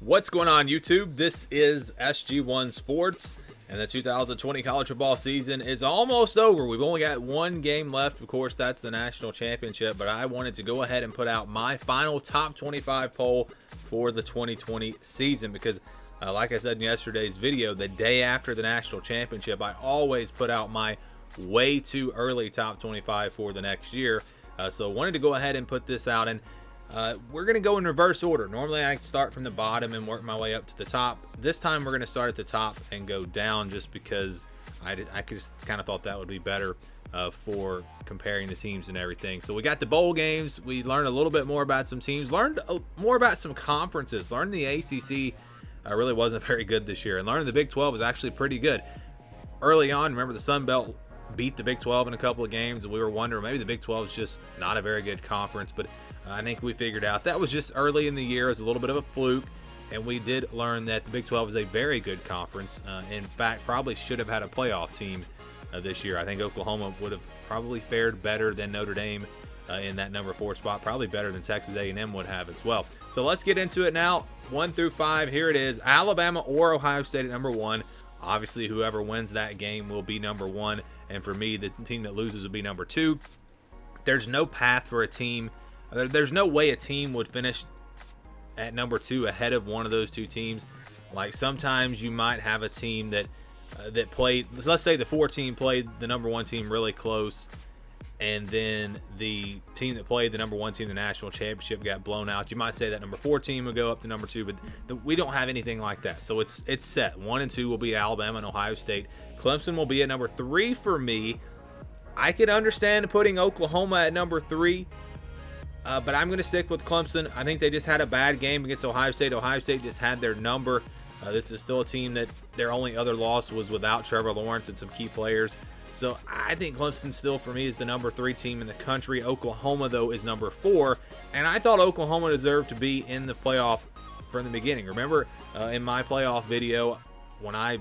What's going on, YouTube? This is SG1 Sports, and the 2020 college football season is almost over. We've only got one game left. Of course, that's the national championship, but I wanted to go ahead and put out my final top 25 poll for the 2020 season because, like I said in yesterday's video, the day after the national championship, I always put out my way too early top 25 for the next year. So I wanted to go ahead and put this out, and we're going to go in reverse order. Normally I start from the bottom and work my way up to the top. This time we're going to start at the top and go down just because I just kind of thought that would be better for comparing the teams and everything. So we got the bowl games. We learned a little bit more about some teams, learned more about some conferences, learned the ACC really wasn't very good this year, and learned the Big 12 was actually pretty good. Early on, remember the Sun Belt beat the Big 12 in a couple of games, and we were wondering maybe the Big 12 is just not a very good conference, but I think we figured out that was just early in the year. It was a little bit of a fluke, and we did learn that the Big 12 is a very good conference. In fact, probably should have had a playoff team this year. I think Oklahoma would have probably fared better than Notre Dame in that number 4 spot, probably better than Texas A&M would have as well. So let's get into it now. 1 through 5, here it is. Alabama or Ohio State at number 1. Obviously, whoever wins that game will be number 1, and for me, the team that loses will be number 2. There's no path for a team. There's no way a team would finish at number 2 ahead of one of those two teams. Like sometimes you might have a team that played, let's say the 4 team played the number 1 team really close, and then the team that played the number 1 team in the national championship got blown out. You might say that number 4 team would go up to number 2, but we don't have anything like that. So it's set. 1 and 2 will be Alabama and Ohio State. Clemson will be at number 3 for me. I could understand putting Oklahoma at number 3. But I'm going to stick with Clemson. I think they just had a bad game against Ohio State. Ohio State just had their number. This is still a team that their only other loss was without Trevor Lawrence and some key players. So I think Clemson still, for me, is the number 3 team in the country. Oklahoma, though, is number 4. And I thought Oklahoma deserved to be in the playoff from the beginning. Remember in my playoff video, when I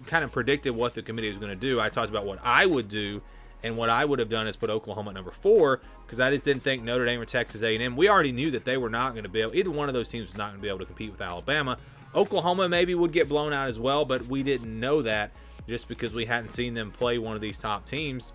kind of predicted what the committee was going to do, I talked about what I would do. And what I would have done is put Oklahoma at number 4 because I just didn't think Notre Dame or Texas A&M. We already knew that they were not going to be able, either one of those teams was not going to be able to compete with Alabama. Oklahoma maybe would get blown out as well, but we didn't know that just because we hadn't seen them play one of these top teams.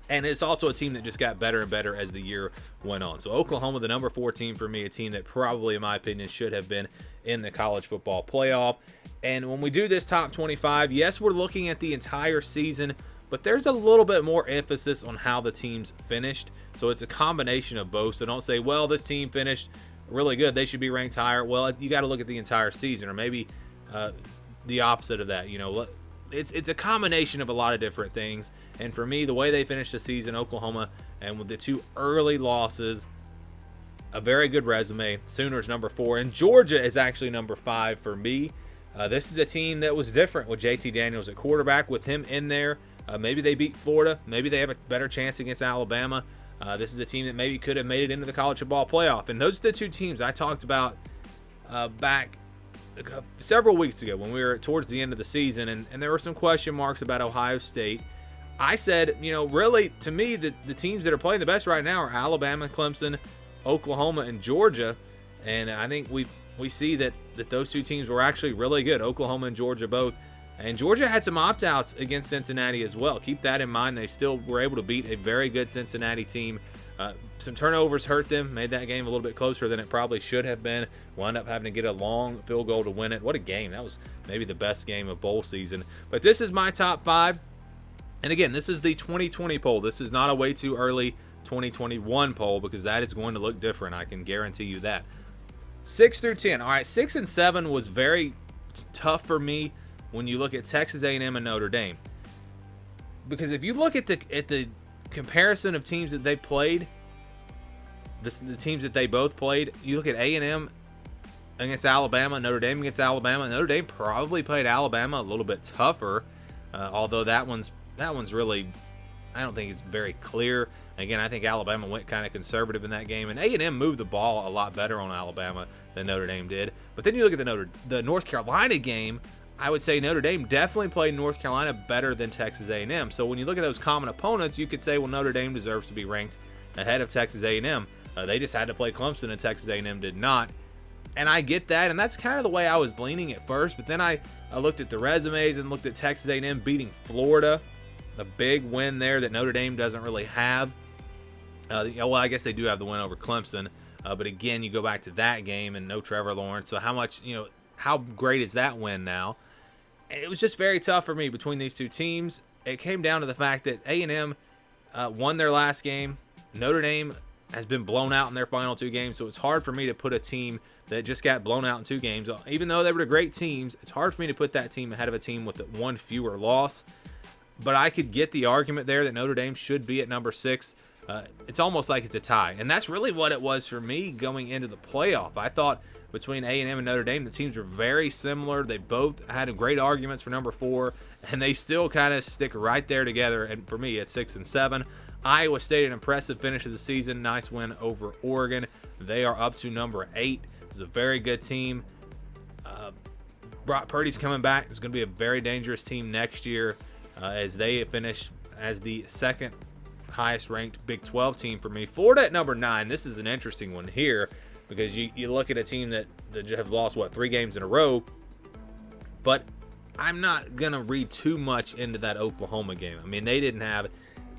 And it's also a team that just got better and better as the year went on. So Oklahoma, the number 4 team for me, a team that probably, in my opinion, should have been in the college football playoff. And when we do this top 25, yes, we're looking at the entire season, but there's a little bit more emphasis on how the teams finished. So it's a combination of both. So don't say, well, this team finished really good, they should be ranked higher. Well, you got to look at the entire season, or maybe the opposite of that. You know, it's a combination of a lot of different things. And for me, the way they finished the season, Oklahoma, and with the 2 early losses, a very good resume. Sooners number 4, and Georgia is actually number 5 for me. This is a team that was different with JT Daniels at quarterback, with him in there. Maybe they beat Florida. Maybe they have a better chance against Alabama. This is a team that maybe could have made it into the college football playoff. And those are the 2 teams I talked about back several weeks ago when we were towards the end of the season. And there were some question marks about Ohio State. I said, you know, really, to me, the teams that are playing the best right now are Alabama, Clemson, Oklahoma, and Georgia. And I think we see that those 2 teams were actually really good, Oklahoma and Georgia both. And Georgia had some opt-outs against Cincinnati as well. Keep that in mind. They still were able to beat a very good Cincinnati team. Some turnovers hurt them, made that game a little bit closer than it probably should have been. Wound up having to get a long field goal to win it. What a game. That was maybe the best game of bowl season. But this is my top 5. And again, this is the 2020 poll. This is not a way too early 2021 poll because that is going to look different. I can guarantee you that. 6 through 10. All right, 6 and 7 was very tough for me when you look at Texas A&M and Notre Dame. Because if you look at the comparison of teams that they played, the teams that they both played, you look at A&M against Alabama, Notre Dame against Alabama. Notre Dame probably played Alabama a little bit tougher, although that one's really, I don't think it's very clear. Again, I think Alabama went kind of conservative in that game, and A&M moved the ball a lot better on Alabama than Notre Dame did. But then you look at the North Carolina game, I would say Notre Dame definitely played North Carolina better than Texas A&M. So when you look at those common opponents, you could say, well, Notre Dame deserves to be ranked ahead of Texas A&M. They just had to play Clemson, and Texas A&M did not. And I get that, and that's kind of the way I was leaning at first. But then I looked at the resumes and looked at Texas A&M beating Florida, a big win there that Notre Dame doesn't really have. Well, I guess they do have the win over Clemson, but again, you go back to that game and no Trevor Lawrence. So how great is that win now? And it was just very tough for me between these two teams. It came down to the fact that A&M won their last game. Notre Dame has been blown out in their final 2 games, so it's hard for me to put a team that just got blown out in 2 games. Even though they were great teams, it's hard for me to put that team ahead of a team with 1 fewer loss. But I could get the argument there that Notre Dame should be at number 6. It's almost like it's a tie, and that's really what it was for me going into the playoff. I thought between A&M and Notre Dame, the teams are very similar. They both had great arguments for number 4, and they still kind of stick right there together. And for me, it's 6 and 7. Iowa State, an impressive finish of the season. Nice win over Oregon. They are up to number 8. It's a very good team. Brock Purdy's coming back. It's going to be a very dangerous team next year as they finish as the second highest ranked Big 12 team for me. Florida at number 9. This is an interesting one here because you look at a team that have lost, 3 games in a row. But I'm not going to read too much into that Oklahoma game. I mean, they didn't have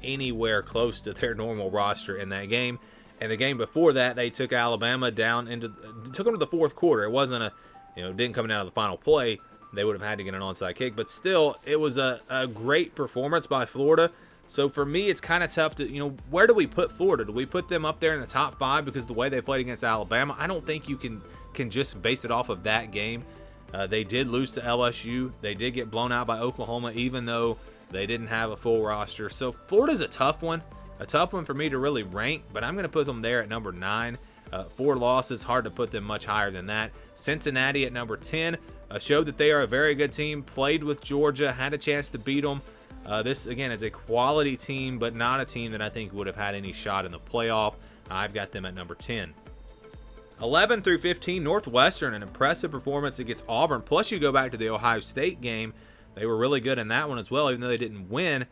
anywhere close to their normal roster in that game. And the game before that, they took Alabama down took them to the 4th quarter. It wasn't didn't come down to the final play. They would have had to get an onside kick, but still, it was a great performance by Florida. So for me, it's kind of tough to, where do we put Florida? Do we put them up there in the top 5 because of the way they played against Alabama? I don't think you can just base it off of that game. They did lose to LSU. They did get blown out by Oklahoma, even though they didn't have a full roster. So Florida's a tough one for me to really rank, but I'm going to put them there at number 9. 4 losses, hard to put them much higher than that. Cincinnati at number 10 showed that they are a very good team, played with Georgia, had a chance to beat them. This, again, is a quality team, but not a team that I think would have had any shot in the playoff. I've got them at number 10. 11 through 15, Northwestern, an impressive performance against Auburn. Plus, you go back to the Ohio State game. They were really good in that one as well, even though they didn't win.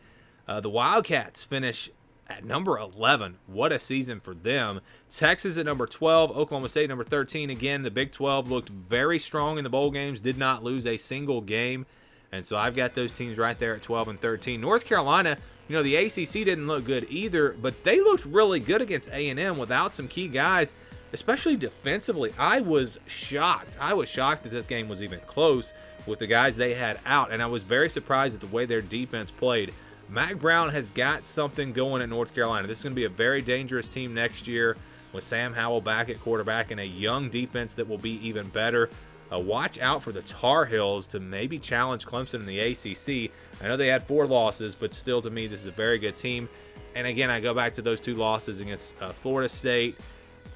The Wildcats finish at number 11. What a season for them. Texas at number 12. Oklahoma State number 13. Again, the Big 12 looked very strong in the bowl games. Did not lose a single game. And so I've got those teams right there at 12 and 13. North Carolina, the ACC didn't look good either, but they looked really good against A&M without some key guys, especially defensively. I was shocked. That this game was even close with the guys they had out, and I was very surprised at the way their defense played. Mac Brown has got something going at North Carolina. This is going to be a very dangerous team next year with Sam Howell back at quarterback and a young defense that will be even better. Watch out for the Tar Heels to maybe challenge Clemson in the ACC. I know they had 4 losses, but still, to me, this is a very good team. And again, I go back to those 2 losses against Florida State,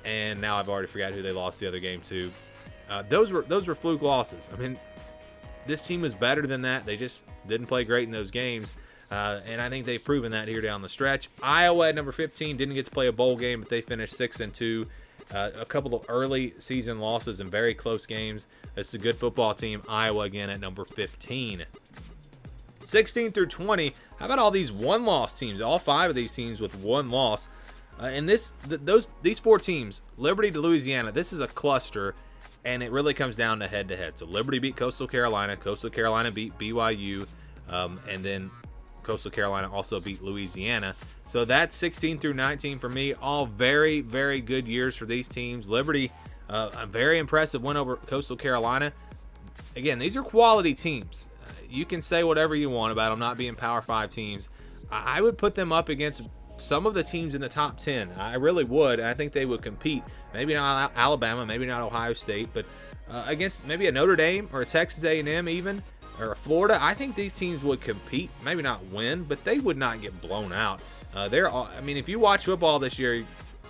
and now I've already forgot who they lost the other game to. Those were fluke losses. I mean, this team was better than that. They just didn't play great in those games. And I think they've proven that here down the stretch. Iowa at number 15 didn't get to play a bowl game, but they finished 6 and 2. A couple of early season losses in very close games. It's a good football team. Iowa again at number 15. 16 through 20. How about all these 1-loss teams? All 5 of these teams with 1 loss. And these 4 teams, Liberty to Louisiana, this is a cluster, and it really comes down to head-to-head. So Liberty beat Coastal Carolina. Coastal Carolina beat BYU. And then Coastal Carolina also beat Louisiana. So that's 16 through 19 for me. All very, very good years for these teams. Liberty, a very impressive win over Coastal Carolina. Again, these are quality teams. You can say whatever you want about them not being Power 5 teams. I would put them up against some of the teams in the top 10. I really would. I think they would compete. Maybe not Alabama, maybe not Ohio State, but against maybe a Notre Dame or a Texas A&M even, or a Florida. I think these teams would compete, maybe not win, but they would not get blown out. If you watch football this year,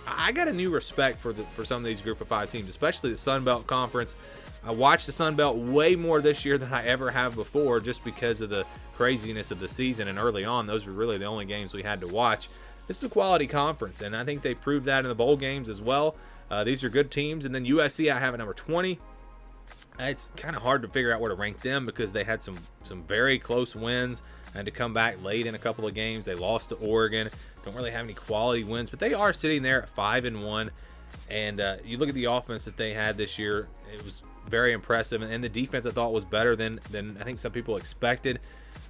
I got a new respect for some of these Group of 5 teams, especially the Sun Belt Conference. I watched the Sun Belt way more this year than I ever have before, just because of the craziness of the season. And early on, those were really the only games we had to watch. This is a quality conference, and I think they proved that in the bowl games as well. These are good teams. And then USC, I have at number 20. It's kind of hard to figure out where to rank them because they had some very close wins. Had to come back late in a couple of games. They lost to Oregon. Don't really have any quality wins, but they are sitting there at 5-1. And you look at the offense that they had this year, it was very impressive. And the defense I thought was better than I think some people expected.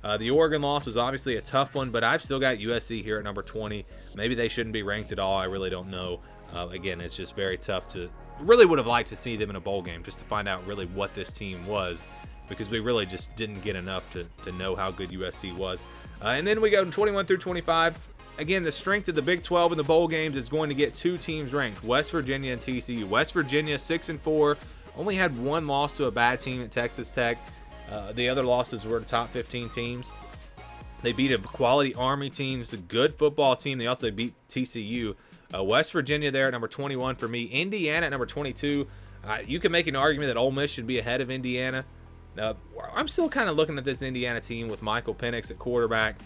The Oregon loss was obviously a tough one, but I've still got USC here at number 20. Maybe they shouldn't be ranked at all. I really don't know. Again, it's just very tough to – really would have liked to see them in a bowl game just to find out really what this team was, because we really just didn't get enough to know how good USC was. And then we go from 21 through 25. Again, the strength of the Big 12 in the bowl games is going to get two teams ranked, West Virginia and TCU. West Virginia, 6-4, only had one loss to a bad team at Texas Tech. The other losses were the top 15 teams. They beat a quality Army team. It's a good football team. They also beat TCU. West Virginia there at number 21 for me. Indiana at number 22. You can make an argument that Ole Miss should be ahead of Indiana. I'm still kind of looking at this Indiana team with Michael Penix at quarterback.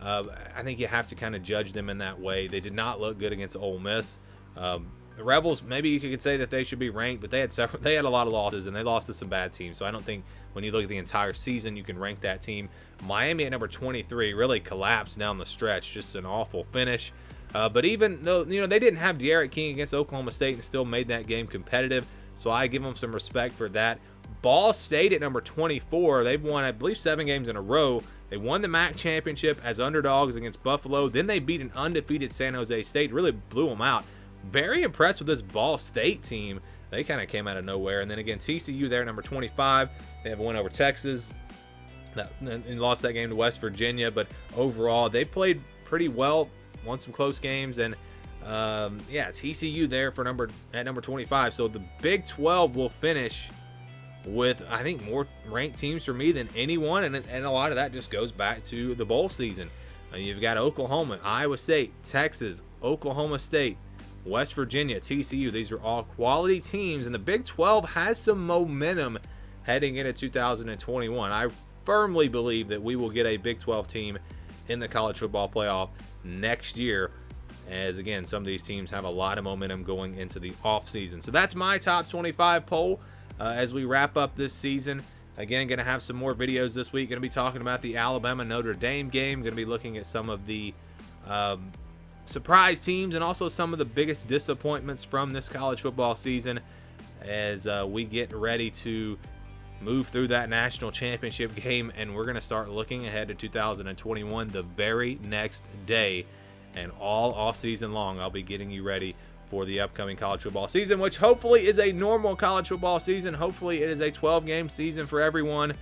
I think you have to kind of judge them in that way. They did not look good against Ole Miss. The Rebels, maybe you could say that they should be ranked, but they had a lot of losses, and they lost to some bad teams. So I don't think when you look at the entire season, you can rank that team. Miami at number 23 really collapsed down the stretch. Just an awful finish. But even though they didn't have De'Aaron King against Oklahoma State and still made that game competitive, so I give them some respect for that. Ball State at number 24. They've won, I believe, 7 games in a row. They won the MAC championship as underdogs against Buffalo. Then they beat an undefeated San Jose State. Really blew them out. Very impressed with this Ball State team. They kind of came out of nowhere. And then again, TCU there, number 25. They have a win over Texas and lost that game to West Virginia. But overall, they played pretty well, won some close games. And yeah, TCU there at number 25. So the Big 12 will finish with, I think, more ranked teams for me than anyone. And a lot of that just goes back to the bowl season. You've got Oklahoma, Iowa State, Texas, Oklahoma State, West Virginia, TCU. These are all quality teams, and the Big 12 has some momentum heading into 2021. I firmly believe that we will get a Big 12 team in the college football playoff next year, as again, some of these teams have a lot of momentum going into the offseason. So that's my top 25 poll as we wrap up this season. Again, going to have some more videos this week. Going to be talking about the Alabama-Notre Dame game. Going to be looking at some of the surprise teams and also some of the biggest disappointments from this college football season as we get ready to move through that national championship game, and we're going to start looking ahead to 2021 the very next day. And all off season long, I'll be getting you ready for the upcoming college football season, which hopefully is a normal college football season. Hopefully it is a 12-game season for everyone.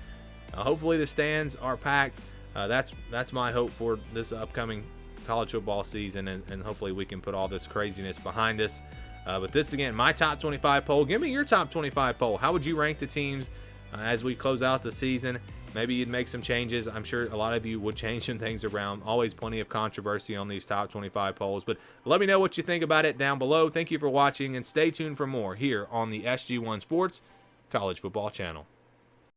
Hopefully the stands are packed. That's my hope for this upcoming college football season, and hopefully we can put all this craziness behind us. But this, again, my top 25 poll. Give me your top 25 poll. How would you rank the teams as we close out the season? Maybe you'd make some changes. I'm sure a lot of you would change some things around. Always plenty of controversy on these top 25 polls. But let me know what you think about it down below. Thank you for watching, and stay tuned for more here on the SG1 Sports College Football Channel.